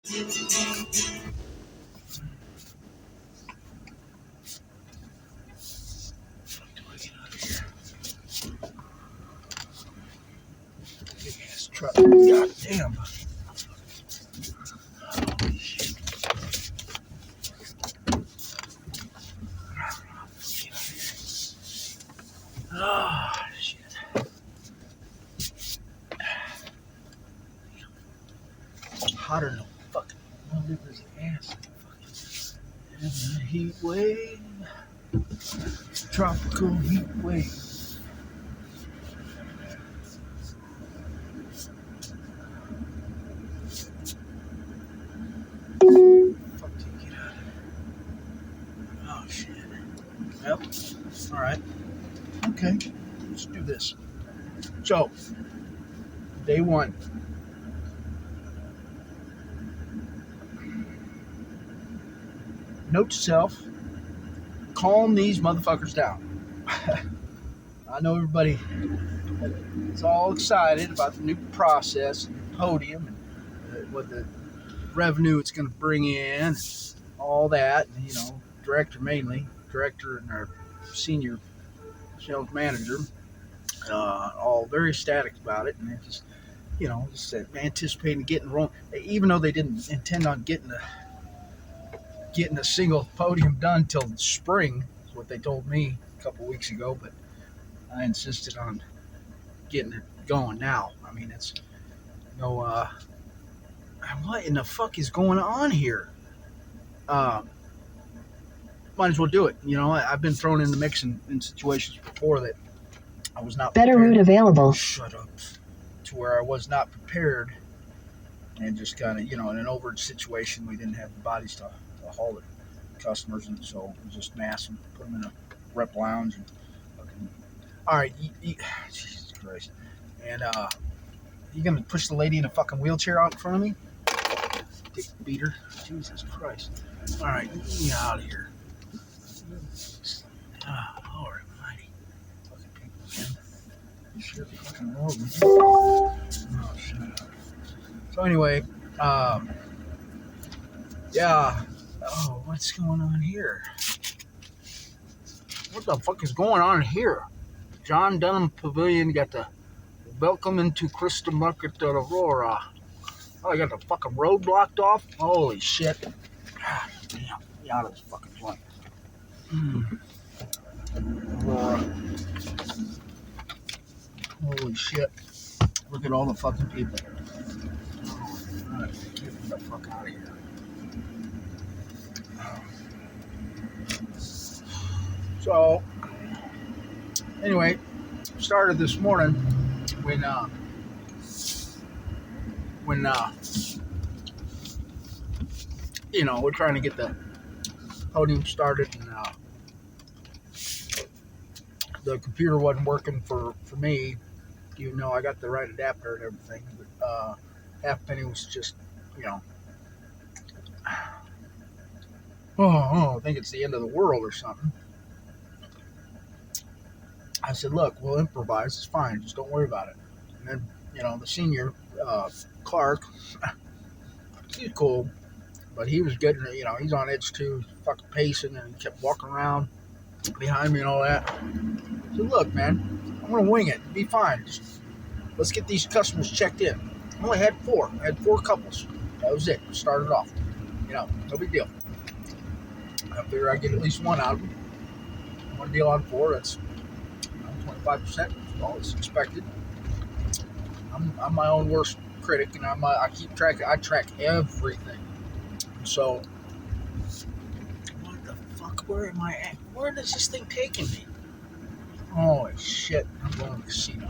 Big ass truck. God damn. Oh, shit. Hotter than fucking motherfucker's ass. Fucking heat wave. Tropical heat wave. Fuck to get out of here. Oh shit. Yep. Alright. Okay. Let's do this. So, day one. Note to self, calm these motherfuckers down. I know everybody is all excited about the new process, and podium, and what the revenue it's going to bring in, all that. And, director and our senior sales manager, all very ecstatic about it, and they just, just anticipating getting wrong, even though they didn't intend on getting a single podium done till spring, is what they told me a couple weeks ago. But I insisted on getting it going now. I mean, it's what in the fuck is going on here? Might as well do it. I've been thrown in the mix in situations before that I was not better prepared. route available. Shut up. To where I was not prepared, and just kind of, in an overage situation, we didn't have the bodies to haul the customers, and so we just mass them, put them in a rep lounge, and fucking. All right, Jesus Christ, and you gonna push the lady in a fucking wheelchair out in front of me? Dick beater, Jesus Christ! All right, get me out of here. Lord Almighty, fucking people, man. You sure fucking road, man. Oh shit. So anyway, yeah. Oh, what's going on here? What the fuck is going on here? John Dunham Pavilion got the welcome into Crystal Market Aurora. Oh, I got the fucking road blocked off? Holy shit. God damn. Get out of this fucking joint. Aurora. Holy shit. Look at all the fucking people. Alright, get the fuck out of here. So, anyway, started this morning when we're trying to get the podium started, and the computer wasn't working for me, even though I got the right adapter and everything. But Halfpenny was just, I think it's the end of the world or something. I said, look, we'll improvise. It's fine. Just don't worry about it. And then, the senior, Clark, he's cool, but he was getting, he's on edge too, fucking pacing, and he kept walking around behind me and all that. I said, look, man, I'm going to wing it. Be fine. Just let's get these customers checked in. I only had 4. I had 4 couples. That was it. Started off. No big deal. I figure I get at least one out of them. One deal on 4, that's 25%. All is expected. I'm my own worst critic, and I keep track. I track everything. So, what the fuck? Where am I at? Where is this thing taking me? Holy shit! I'm going to the casino.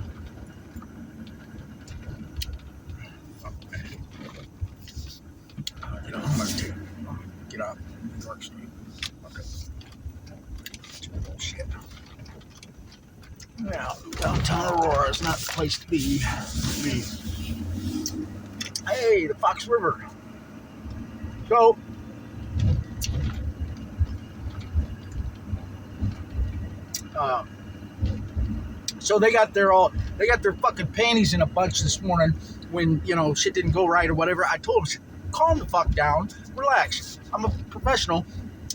I'm gonna get out New York Street. Okay. Bullshit. Yeah, downtown Aurora is not the place to be. Hey, the Fox River. So they got their fucking panties in a bunch this morning when shit didn't go right or whatever. I told them, calm the fuck down, relax. I'm a professional.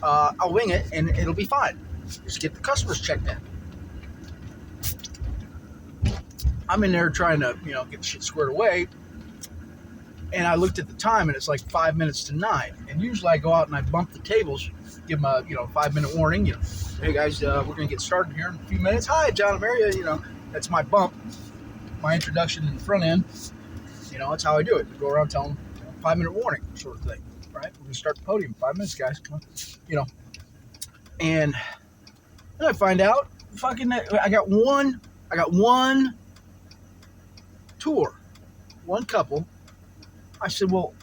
I'll wing it, and it'll be fine. Just get the customers checked in. I'm in there trying to, get the shit squared away. And I looked at the time, and it's like 5 minutes to 9. And usually I go out and I bump the tables, give them a 5-minute warning. Hey guys, we're gonna get started here in a few minutes. Hi, John and Maria. That's my bump, my introduction in the front end. That's how I do it. I go around telling them 5-minute warning, sort of thing. Right? We're gonna start the podium. 5 minutes, guys. Come on. And then I find out, I got one tour, one couple. I said, well,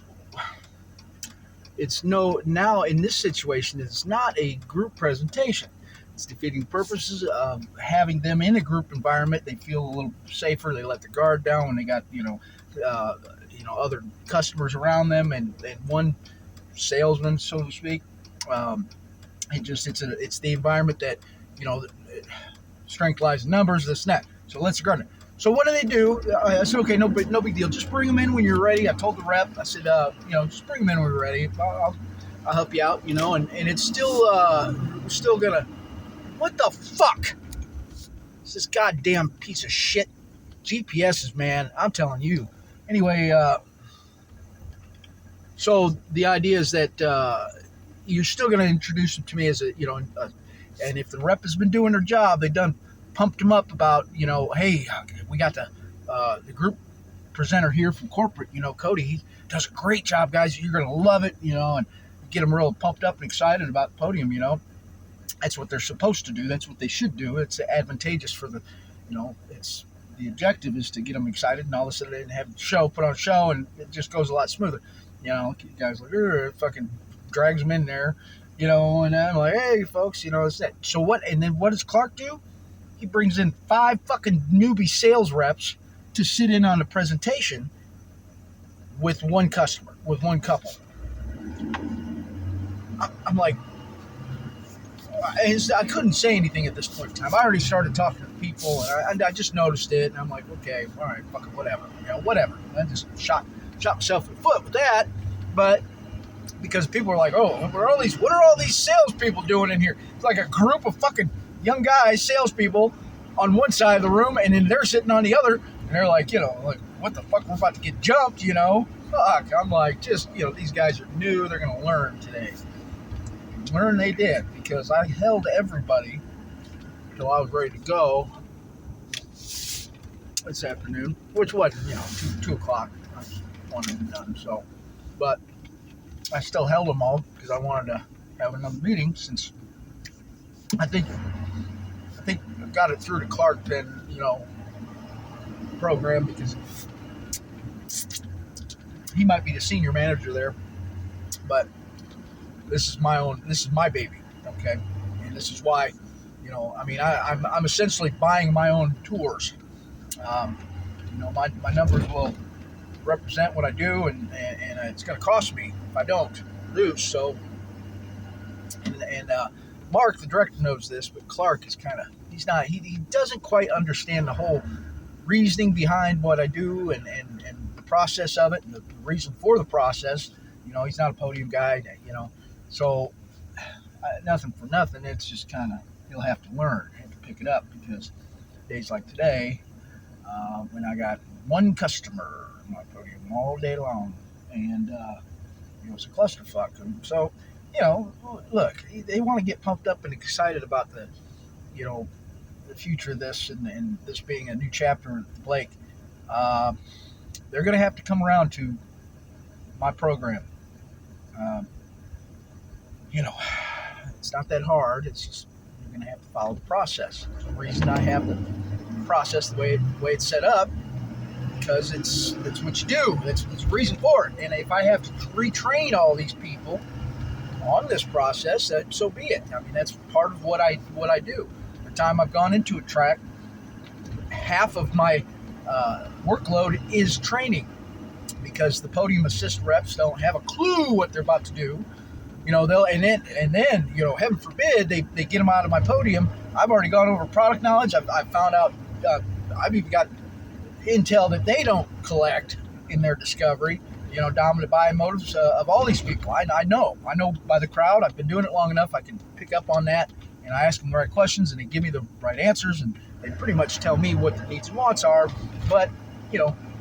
now in this situation, it's not a group presentation. It's defeating the purposes of having them in a group environment. They feel a little safer. They let the guard down when they got, other customers around them and one salesman, so to speak. It's the environment that, strength lies in numbers, this and that. So let's guard it. So what do? I said, okay, no big deal. Just bring them in when you're ready. I told the rep, I said, just bring them in when you're ready. I'll help you out, and it's still, we're still gonna, what the fuck? It's this goddamn piece of shit. GPSs, man, I'm telling you. Anyway, so the idea is that you're still gonna introduce them to me as and if the rep has been doing their job, they've done pumped them up about, hey, we got the group presenter here from corporate, Cody, he does a great job, guys. You're going to love it, and get them real pumped up and excited about the podium, That's what they're supposed to do. That's what they should do. It's advantageous for the, it's the objective is to get them excited, and all of a sudden they have put on a show, and it just goes a lot smoother. Guys like, fucking drags them in there, and I'm like, hey, folks, it's that. So what, and then what does Clark do? He brings in 5 fucking newbie sales reps to sit in on a presentation with one customer, with one couple. I'm like, I couldn't say anything at this point in time. I already started talking to people, and I just noticed it, and I'm like, okay, all right, fucking whatever. Whatever. I just shot myself in the foot with that, but because people are like, oh, what are all these salespeople doing in here? It's like a group of fucking young guys, salespeople, on one side of the room, and then they're sitting on the other, and they're like, what the fuck, we're about to get jumped, Fuck, I'm like, these guys are new, they're going to learn today. Learn they did, because I held everybody until I was ready to go this afternoon, which wasn't, 2 o'clock. I wanted it done, so, but I still held them all because I wanted to have another meeting, since I think I got it through to Clark then, program, because he might be the senior manager there, but this is my baby, okay? And this is why, I'm essentially buying my own tours. My numbers will represent what I do, and it's going to cost me if I don't lose. So, and Mark, the director, knows this, but Clark is he doesn't quite understand the whole reasoning behind what I do and the process of it and the reason for the process. He's not a podium guy, so nothing for nothing. It's just he'll have to learn, have to pick it up, because days like today, when I got one customer on my podium all day long, and it's a clusterfuck. And so, look, they want to get pumped up and excited about the future of this and this being a new chapter at Blake. They're going to have to come around to my program. It's not that hard. It's just you're going to have to follow the process. The reason I have the process the way it's set up, because that's what you do. That's the reason for it. And if I have to retrain all these people on this process, so be it. That's part of what I do. The time I've gone into a track, half of my workload is training, because the podium assist reps don't have a clue what they're about to do. They'll and then heaven forbid they get them out of my podium. I've already gone over product knowledge. I've found out. I've even got intel that they don't collect in their discovery. dominant by motives of all these people. I know by the crowd. I've been doing it long enough. I can pick up on that, and I ask them the right questions, and they give me the right answers, and they pretty much tell me what the needs and wants are. But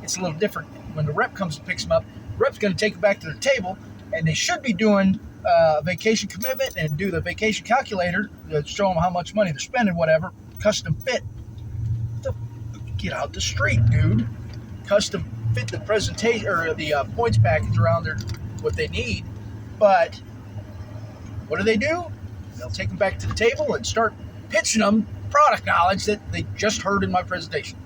it's a little different when the rep comes and picks them up. The rep's going to take them back to their table, and they should be doing a vacation commitment and do the vacation calculator to show them how much money they're spending, whatever. Custom fit. Get out the street, dude. Custom fit the presentation or the points package around what they need. But what do? They'll take them back to the table and start pitching them product knowledge that they just heard in my presentation.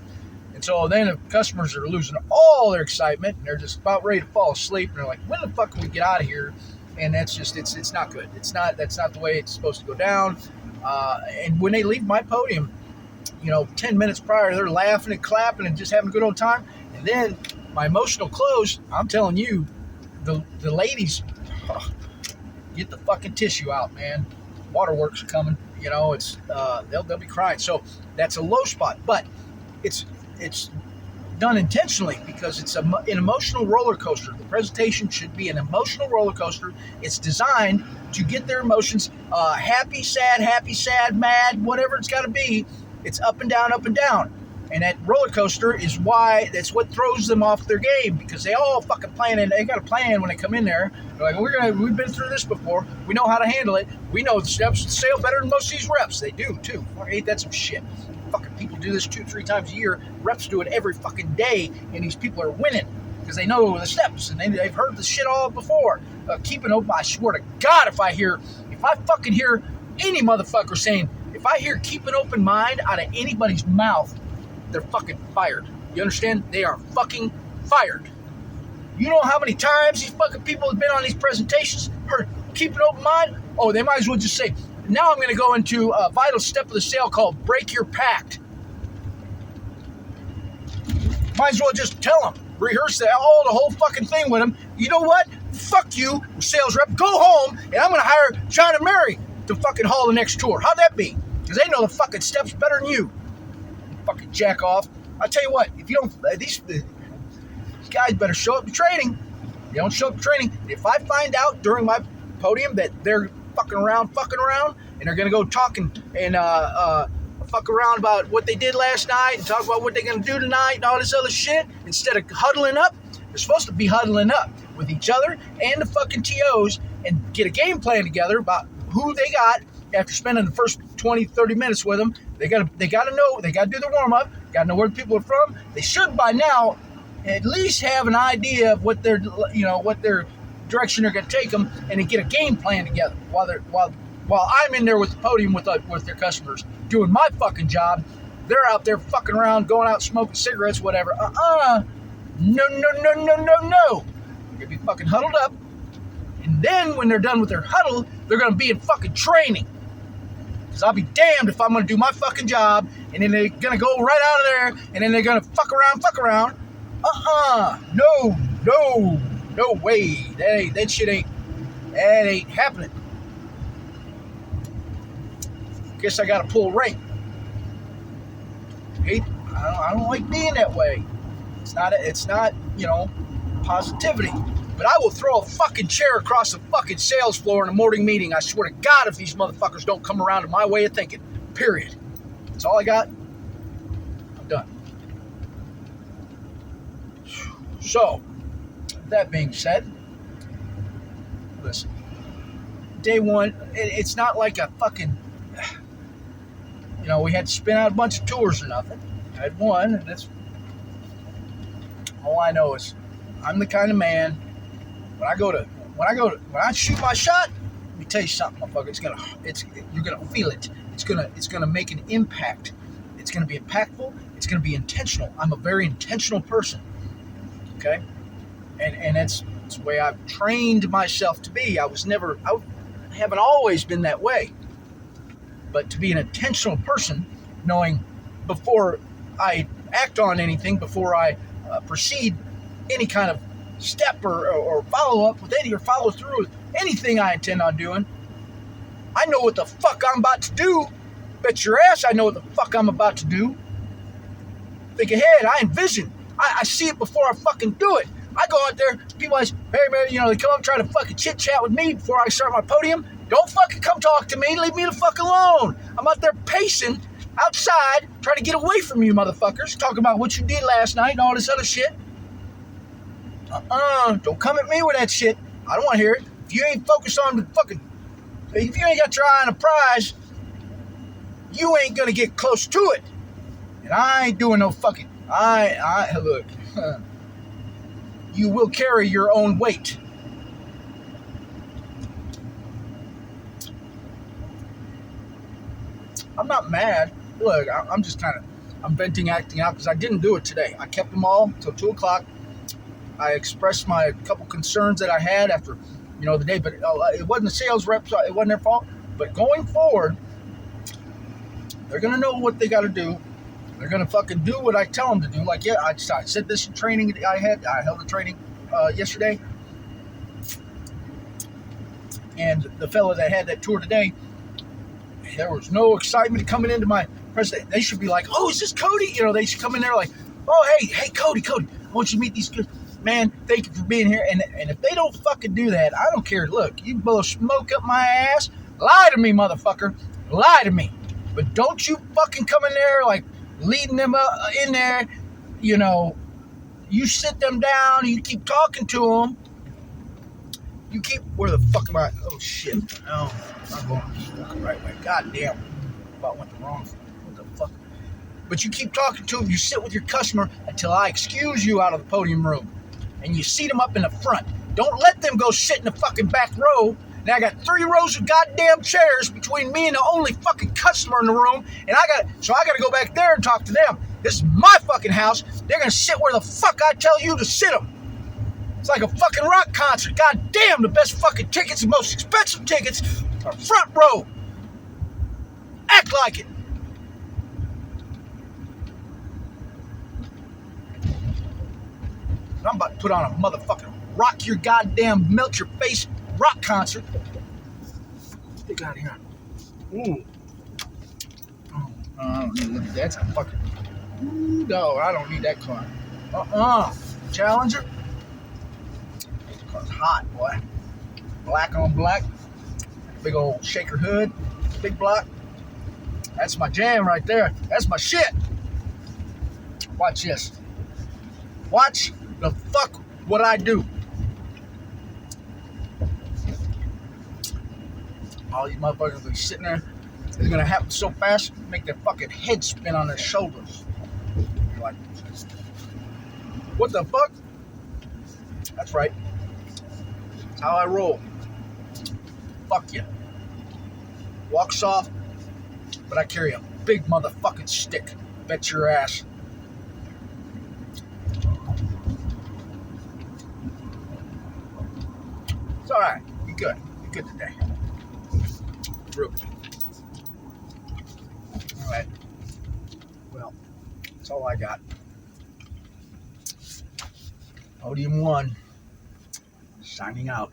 And so then the customers are losing all their excitement and they're just about ready to fall asleep. And they're like, when the fuck can we get out of here? And that's just, it's not good. That's not the way it's supposed to go down. And when they leave my podium, 10 minutes prior, they're laughing and clapping and just having a good old time. And then my emotional close, I'm telling you, the ladies, get the fucking tissue out, man. Waterworks are coming. It's they'll be crying. So that's a low spot, but it's done intentionally because it's an emotional roller coaster. The presentation should be an emotional roller coaster. It's designed to get their emotions happy, sad, mad, whatever it's got to be. It's up and down, up and down. And that roller coaster is that's what throws them off their game because they all fucking plan and they got a plan when they come in there. They're like, we've been through this before. We know how to handle it. We know the steps to sale better than most of these reps. They do too. Ain't that some shit? Fucking people do this 2-3 times a year. Reps do it every fucking day, and these people are winning because they know the steps and they've heard the shit all before. Keeping open, I swear to God, if I fucking hear any motherfucker saying, if I hear keep an open mind out of anybody's mouth, they're fucking fired. You understand? They are fucking fired. You know how many times these fucking people have been on these presentations, heard keep an open mind? Oh, they might as well just say, now I'm going to go into a vital step of the sale called break your pact. Might as well just tell them, rehearse the whole fucking thing with them. You know what? Fuck you, sales rep. Go home, and I'm going to hire John and Mary to fucking haul the next tour. How'd that be? Because they know the fucking steps better than you. Fucking jack off. I'll tell you what, if you don't, these guys better show up to training. They don't show up to training. If I find out during my podium that they're fucking around, and they're going to go talk and fuck around about what they did last night and talk about what they're going to do tonight and all this other shit, instead of huddling up, they're supposed to be huddling up with each other and the fucking TOs and get a game plan together about who they got after spending the first 20, 30 minutes with them. They got to know, they got to do the warm-up, got to know where the people are from. They should by now at least have an idea of what their direction they're going to take them, and then get a game plan together while I'm in there with the podium with their customers doing my fucking job. They're out there fucking around, going out smoking cigarettes, whatever. No. They're going to be fucking huddled up, and then when they're done with their huddle, they're going to be in fucking training. Because I'll be damned if I'm going to do my fucking job, and then they're going to go right out of there, and then they're going to fuck around. No way. That shit ain't happening. Guess I got to pull rank. I don't like being that way. It's not positivity. But I will throw a fucking chair across the fucking sales floor in a morning meeting. I swear to God, if these motherfuckers don't come around to my way of thinking. Period. That's all I got. I'm done. So, that being said, listen. Day one, it's not like a fucking, we had to spin out a bunch of tours or nothing. I had one, and that's all I know is I'm the kind of man. When I shoot my shot, let me tell you something, motherfucker. You're gonna feel it. It's gonna make an impact. It's gonna be impactful. It's gonna be intentional. I'm a very intentional person. Okay, and that's the way I've trained myself to be. I haven't always been that way. But to be an intentional person, knowing before I act on anything, before I proceed any kind of step or follow up with or follow through with anything I intend on doing, I know what the fuck I'm about to do. Bet your ass I know what the fuck I'm about to do. Think ahead. I envision. I see it before I fucking do it. I go out there, people like, hey man, you know, they come up try to fucking chit chat with me before I start my podium. Don't fucking come talk to me. Leave me the fuck alone. I'm out there pacing outside, trying to get away from you motherfuckers, talking about what you did last night and all this other shit. Don't come at me with that shit. I don't want to hear it. If you ain't focused on the fucking, if you ain't got your eye on a prize, you ain't gonna get close to it. And I ain't doing no fucking, look, you will carry your own weight. I'm not mad. Look, I'm just kind of, I'm venting, acting out because I didn't do it today. I kept them all till 2 o'clock. I expressed my couple concerns that I had after, you know, the day, but it wasn't the sales reps. It wasn't their fault. But going forward, they're going to know what they got to do. They're going to fucking do what I tell them to do. Like, yeah, I said this in training I held a training yesterday. And the fellow that had that tour today, there was no excitement coming into my president. They should be like, oh, is this Cody? You know, they should come in there like, oh, hey, Cody, I want you to meet these good. Man, thank you for being here. And if they don't fucking do that, I don't care. Look, you blow smoke up my ass. Lie to me, motherfucker. Lie to me. But don't you fucking come in there like leading them in there. You know, you sit them down. You keep talking to them. You keep, where the fuck am I? Oh, shit. Oh, I'm going the right way. God damn. I went the wrong. What the fuck? But you keep talking to them. You sit with your customer until I excuse you out of the podium room. And you seat them up in the front. Don't let them go sit in the fucking back row. Now I got 3 rows of goddamn chairs between me and the only fucking customer in the room. And I got to go back there and talk to them. This is my fucking house. They're going to sit where the fuck I tell you to sit them. It's like a fucking rock concert. God damn, the best fucking tickets, the most expensive tickets are front row. Act like it. I'm about to put on a motherfucking rock your goddamn melt your face rock concert. Get out of here. Ooh. Oh, I don't need that. That's a fucking. Ooh, no, I don't need that car. Challenger. This car's hot, boy. Black on black. Big old shaker hood. Big block. That's my jam right there. That's my shit. Watch this. Watch the fuck what I do. All these motherfuckers will be sitting there. It's gonna happen so fast, make their fucking head spin on their shoulders. You're like, what the fuck? That's right. That's how I roll. Fuck you. Walk soft, but I carry a big motherfucking stick. Bet your ass. It's alright. You're good. You're good today. Real good. Alright. Well, that's all I got. Podium 1. Signing out.